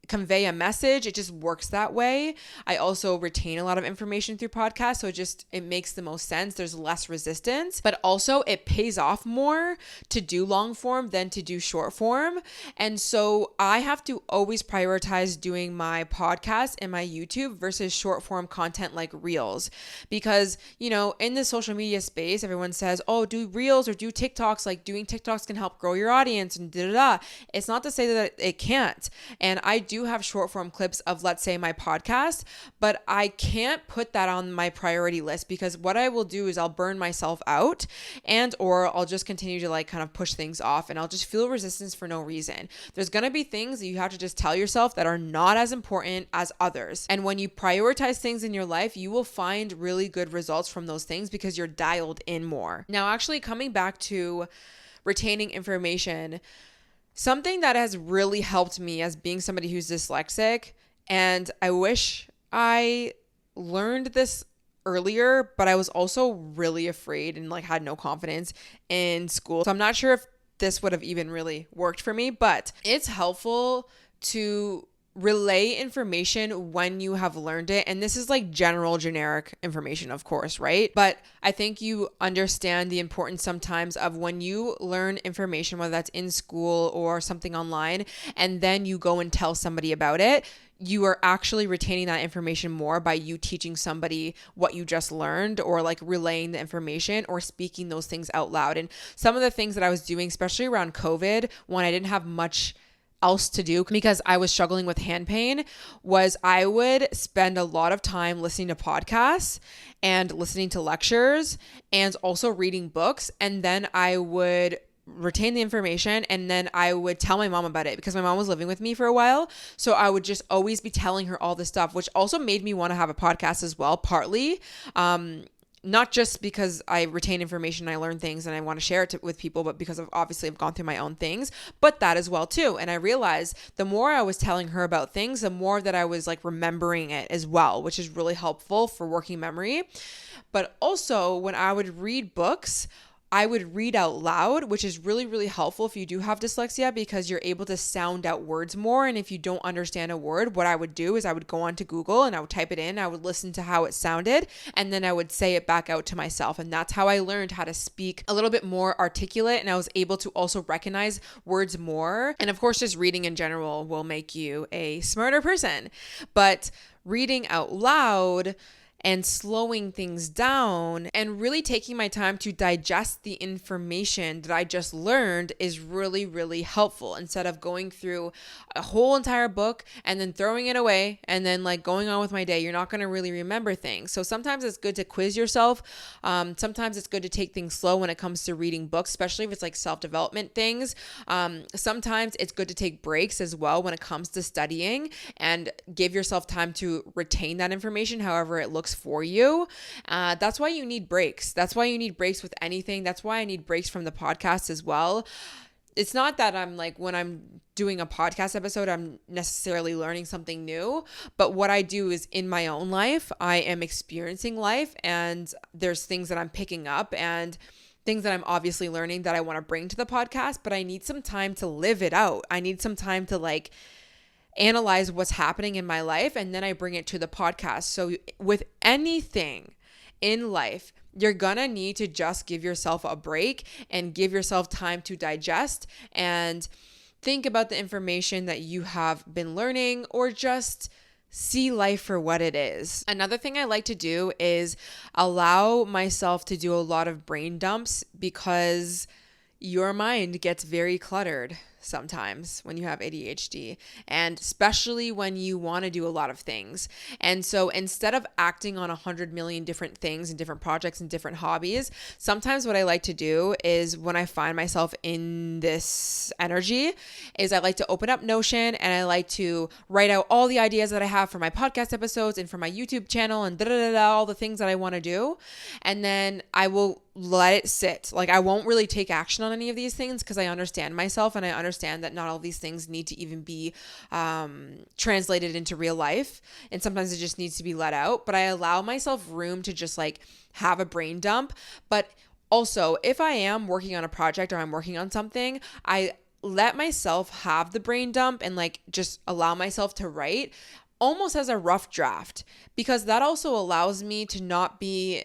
Speaker 1: convey a message. It just works that way. I also retain a lot of information through podcasts, so it makes the most sense. There's less resistance, but also it pays off more to do long form than to do short form. And so I have to always prioritize doing my podcast and my YouTube versus short form content like Reels, because, you know, in the social media space, everyone says, oh, do Reels or do TikToks. Like doing TikToks can help grow your audience and da-da-da. It's not to say that it can't. And I do do have short form clips of, let's say, my podcast, but I can't put that on my priority list because what I will do is I'll burn myself out or I'll just continue to like kind of push things off and I'll just feel resistance for no reason. There's going to be things that you have to just tell yourself that are not as important as others. And when you prioritize things in your life, you will find really good results from those things because you're dialed in more. Now, actually coming back to retaining information, something that has really helped me as being somebody who's dyslexic, and I wish I learned this earlier, but I was also really afraid and like had no confidence in school. So I'm not sure if this would have even really worked for me, but it's helpful to relay information when you have learned it. And this is like generic information, of course, right? But I think you understand the importance sometimes of when you learn information, whether that's in school or something online, and then you go and tell somebody about it, you are actually retaining that information more by you teaching somebody what you just learned or like relaying the information or speaking those things out loud. And some of the things that I was doing, especially around COVID, when I didn't have much else to do because I was struggling with hand pain, was I would spend a lot of time listening to podcasts and listening to lectures and also reading books. And then I would retain the information and then I would tell my mom about it because my mom was living with me for a while. So I would just always be telling her all this stuff, which also made me want to have a podcast as well, partly. Not just because I retain information and I learn things and I want to share it with people, but because obviously I've gone through my own things, but that as well too. And I realized the more I was telling her about things, the more that I was like remembering it as well, which is really helpful for working memory. But also when I would read books, I would read out loud, which is really, really helpful if you do have dyslexia because you're able to sound out words more. And if you don't understand a word, what I would do is I would go onto Google and I would type it in. I would listen to how it sounded and then I would say it back out to myself. And that's how I learned how to speak a little bit more articulate. And I was able to also recognize words more. And of course, just reading in general will make you a smarter person. But reading out loud and slowing things down and really taking my time to digest the information that I just learned is really, really helpful instead of going through a whole entire book and then throwing it away and then like going on with my day. You're not going to really remember things. So sometimes it's good to quiz yourself. Sometimes it's good to take things slow when it comes to reading books, especially if it's like self-development things. Sometimes it's good to take breaks as well when it comes to studying and give yourself time to retain that information, however it looks for you. That's why you need breaks. That's why you need breaks with anything. That's why I need breaks from the podcast as well. It's not that I'm like, when I'm doing a podcast episode, I'm necessarily learning something new, but what I do is in my own life, I am experiencing life and there's things that I'm picking up and things that I'm obviously learning that I want to bring to the podcast, but I need some time to live it out. I need some time to like analyze what's happening in my life and then I bring it to the podcast. So with anything in life, you're gonna need to just give yourself a break and give yourself time to digest and think about the information that you have been learning or just see life for what it is. Another thing I like to do is allow myself to do a lot of brain dumps because your mind gets very cluttered sometimes when you have ADHD, and especially when you want to do a lot of things. And so instead of acting on 100 million different things and different projects and different hobbies, sometimes what I like to do is when I find myself in this energy is I like to open up Notion and I like to write out all the ideas that I have for my podcast episodes and for my YouTube channel and all the things that I want to do. And then I will let it sit. Like I won't really take action on any of these things because I understand myself and I understand that not all these things need to even be translated into real life. And sometimes it just needs to be let out. But I allow myself room to just like have a brain dump. But also if I am working on a project or I'm working on something, I let myself have the brain dump and like just allow myself to write almost as a rough draft, because that also allows me to not be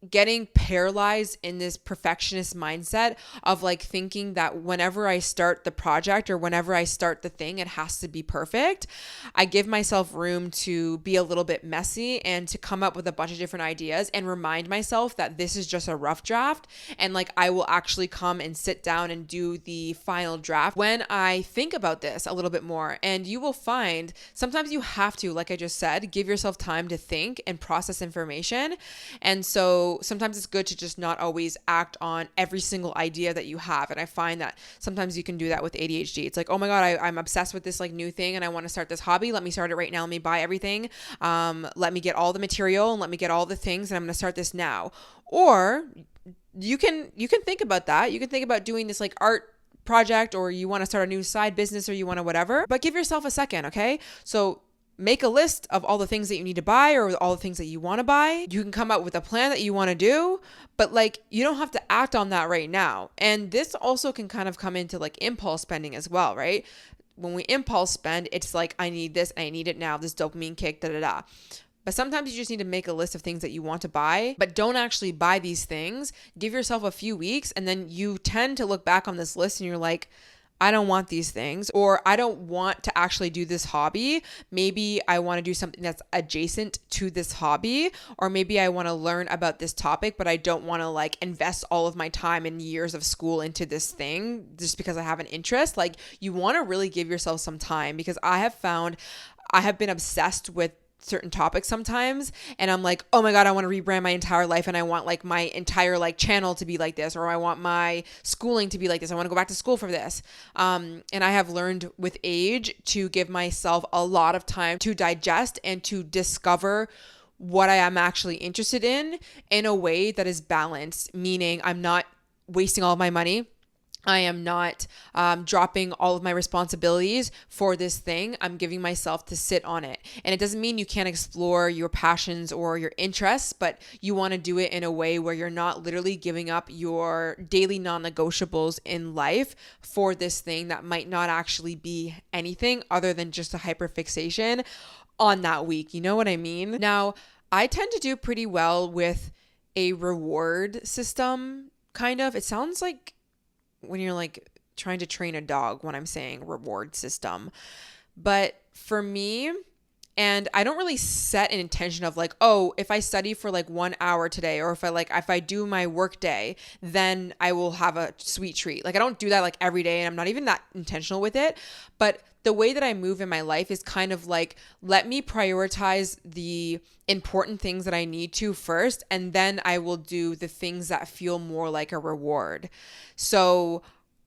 Speaker 1: getting paralyzed in this perfectionist mindset of like thinking that whenever I start the project or whenever I start the thing, it has to be perfect. I give myself room to be a little bit messy and to come up with a bunch of different ideas and remind myself that this is just a rough draft, and like I will actually come and sit down and do the final draft when I think about this a little bit more. And you will find sometimes you have to, like I just said, give yourself time to think and process information. And so sometimes it's good to just not always act on every single idea that you have. And I find that sometimes you can do that with ADHD. It's like, oh my God, I'm obsessed with this like new thing and I want to start this hobby. Let me start it right now. Let me buy everything. Let me get all the material and let me get all the things and I'm going to start this now. Or you can think about that. You can think about doing this like art project, or you want to start a new side business, or you want to whatever, but give yourself a second. Okay. So make a list of all the things that you need to buy or all the things that you want to buy. You can come up with a plan that you want to do, but like you don't have to act on that right now. And this also can kind of come into like impulse spending as well, right? When we impulse spend, it's like, I need this, I need it now, this dopamine kick, da da da. But sometimes you just need to make a list of things that you want to buy, but don't actually buy these things. Give yourself a few weeks, and then you tend to look back on this list and you're like, I don't want these things, or I don't want to actually do this hobby. Maybe I want to do something that's adjacent to this hobby, or maybe I want to learn about this topic, but I don't want to like invest all of my time and years of school into this thing just because I have an interest. Like, you want to really give yourself some time, because I have found I have been obsessed with certain topics sometimes, and I'm like, oh my God, I want to rebrand my entire life, and I want like my entire like channel to be like this, or I want my schooling to be like this. I want to go back to school for this. And I have learned with age to give myself a lot of time to digest and to discover what I am actually interested in a way that is balanced, meaning I'm not wasting all of my money. I am not dropping all of my responsibilities for this thing. I'm giving myself to sit on it. And it doesn't mean you can't explore your passions or your interests, but you want to do it in a way where you're not literally giving up your daily non-negotiables in life for this thing that might not actually be anything other than just a hyperfixation on that week. You know what I mean? Now, I tend to do pretty well with a reward system, kind of. It sounds like when you're like trying to train a dog when I'm saying reward system. But for me, and I don't really set an intention of like, oh, if I study for like 1 hour today, or if I do my work day, then I will have a sweet treat. Like, I don't do that like every day, and I'm not even that intentional with it. But the way that I move in my life is kind of like, let me prioritize the important things that I need to first, and then I will do the things that feel more like a reward. So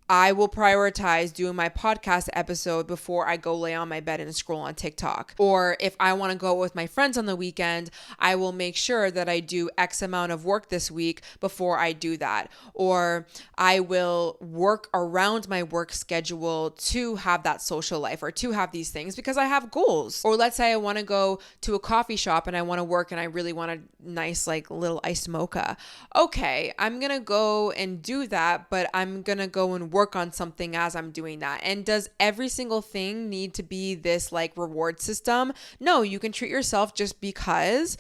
Speaker 1: I will prioritize doing my podcast episode before I go lay on my bed and scroll on TikTok. Or if I want to go with my friends on the weekend, I will make sure that I do X amount of work this week before I do that. Or I will work around my work schedule to have that social life, or to have these things, because I have goals. Or let's say I want to go to a coffee shop and I want to work and I really want a nice like little iced mocha. Okay, I'm going to go and do that, but I'm going to go and work on something as I'm doing that. And does every single thing need to be this like reward system? No, you can treat yourself just because.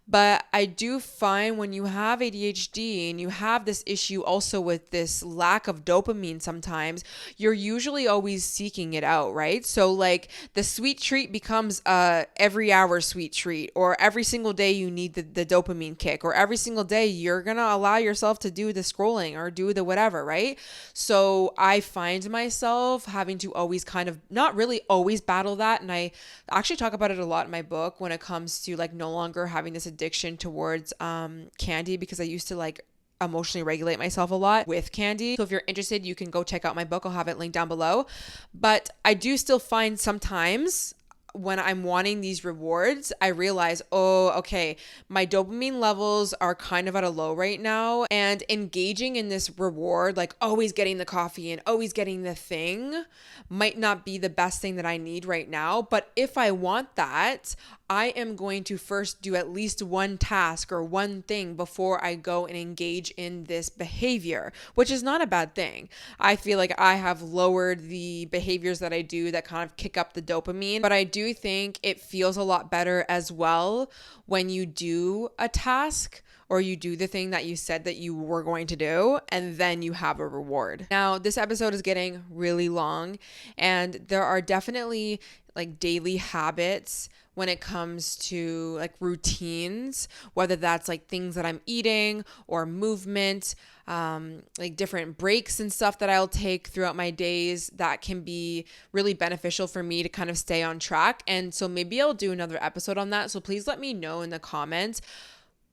Speaker 1: But I do find when you have ADHD and you have this issue also with this lack of dopamine, sometimes you're usually always seeking it out, right? So like the sweet treat becomes every hour sweet treat, or every single day you need the dopamine kick, or every single day you're going to allow yourself to do the scrolling or do the whatever, right? So I find myself having to always kind of not really always battle that. And I actually talk about it a lot in my book when it comes to like no longer having this addiction towards candy, because I used to like emotionally regulate myself a lot with candy. So if you're interested, you can go check out my book. I'll have it linked down below. But I do still find sometimes when I'm wanting these rewards, I realize, oh, okay, my dopamine levels are kind of at a low right now, and engaging in this reward, like always getting the coffee and always getting the thing, might not be the best thing that I need right now. But if I want that, I am going to first do at least one task or one thing before I go and engage in this behavior, which is not a bad thing. I feel like I have lowered the behaviors that I do that kind of kick up the dopamine, but I do do think it feels a lot better as well when you do a task or you do the thing that you said that you were going to do, and then you have a reward. Now, this episode is getting really long, and there are definitely like daily habits when it comes to like routines, whether that's like things that I'm eating or movement, like different breaks and stuff that I'll take throughout my days that can be really beneficial for me to kind of stay on track. And so maybe I'll do another episode on that. So please let me know in the comments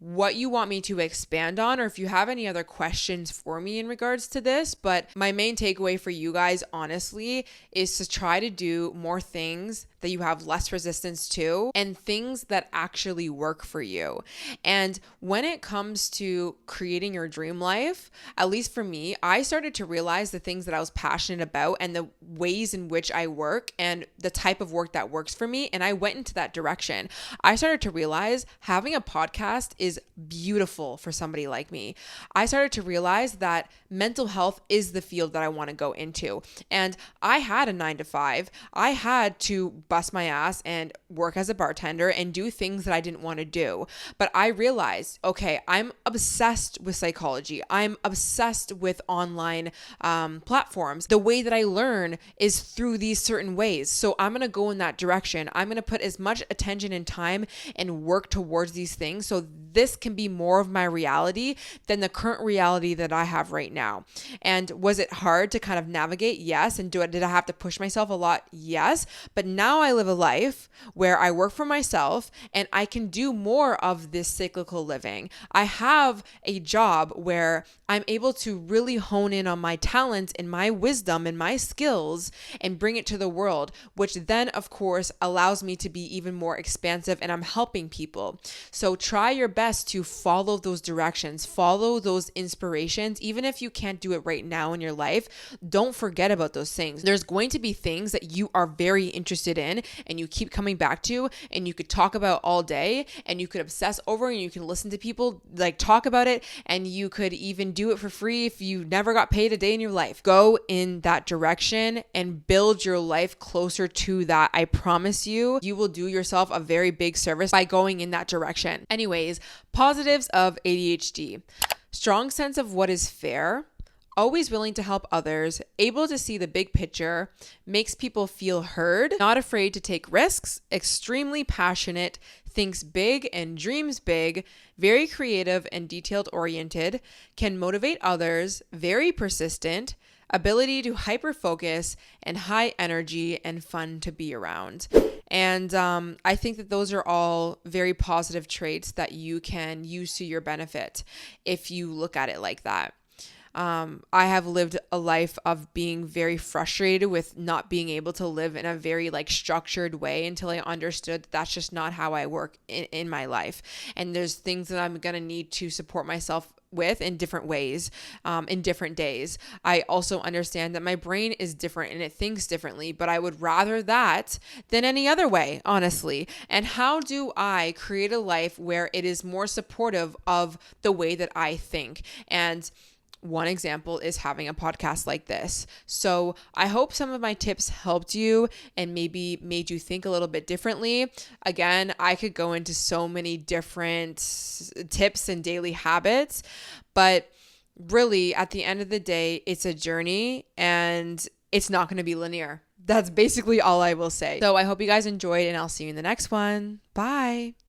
Speaker 1: what you want me to expand on, or if you have any other questions for me in regards to this. But my main takeaway for you guys, honestly, is to try to do more things that you have less resistance to and things that actually work for you. And when it comes to creating your dream life, at least for me, I started to realize the things that I was passionate about and the ways in which I work and the type of work that works for me. And I went into that direction. I started to realize having a podcast is beautiful for somebody like me. I started to realize that mental health is the field that I want to go into. And I had a 9-to-5. I had to bust my ass and work as a bartender and do things that I didn't want to do. But I realized, okay, I'm obsessed with psychology. I'm obsessed with online platforms. The way that I learn is through these certain ways. So I'm going to go in that direction. I'm going to put as much attention and time and work towards these things. So this can be more of my reality than the current reality that I have right now. And was it hard to kind of navigate? Yes. And did I have to push myself a lot? Yes. But now I live a life where I work for myself and I can do more of this cyclical living. I have a job where I'm able to really hone in on my talents and my wisdom and my skills and bring it to the world, which then of course allows me to be even more expansive, and I'm helping people. So try your best to follow those directions, follow those inspirations. Even if you can't do it right now in your life, don't forget about those things. There's going to be things that you are very interested in and you keep coming back to, and you could talk about all day, and you could obsess over, and you can listen to people like talk about it, and you could even do it for free if you never got paid a day in your life. Go in that direction and build your life closer to that. I promise you, you will do yourself a very big service by going in that direction. Anyways, positives of ADHD: strong sense of what is fair, always willing to help others, able to see the big picture, makes people feel heard, not afraid to take risks, extremely passionate, thinks big and dreams big, very creative and detailed oriented, can motivate others, very persistent, ability to hyper focus, and high energy and fun to be around. And I think that those are all very positive traits that you can use to your benefit if you look at it like that. I have lived a life of being very frustrated with not being able to live in a very like structured way until I understood that that's just not how I work in my life. And there's things that I'm going to need to support myself with in different ways, in different days. I also understand that my brain is different and it thinks differently, but I would rather that than any other way, honestly. And how do I create a life where it is more supportive of the way that I think? And one example is having a podcast like this. So I hope some of my tips helped you and maybe made you think a little bit differently. Again, I could go into so many different tips and daily habits, but really at the end of the day, it's a journey and it's not going to be linear. That's basically all I will say. So I hope you guys enjoyed, and I'll see you in the next one. Bye.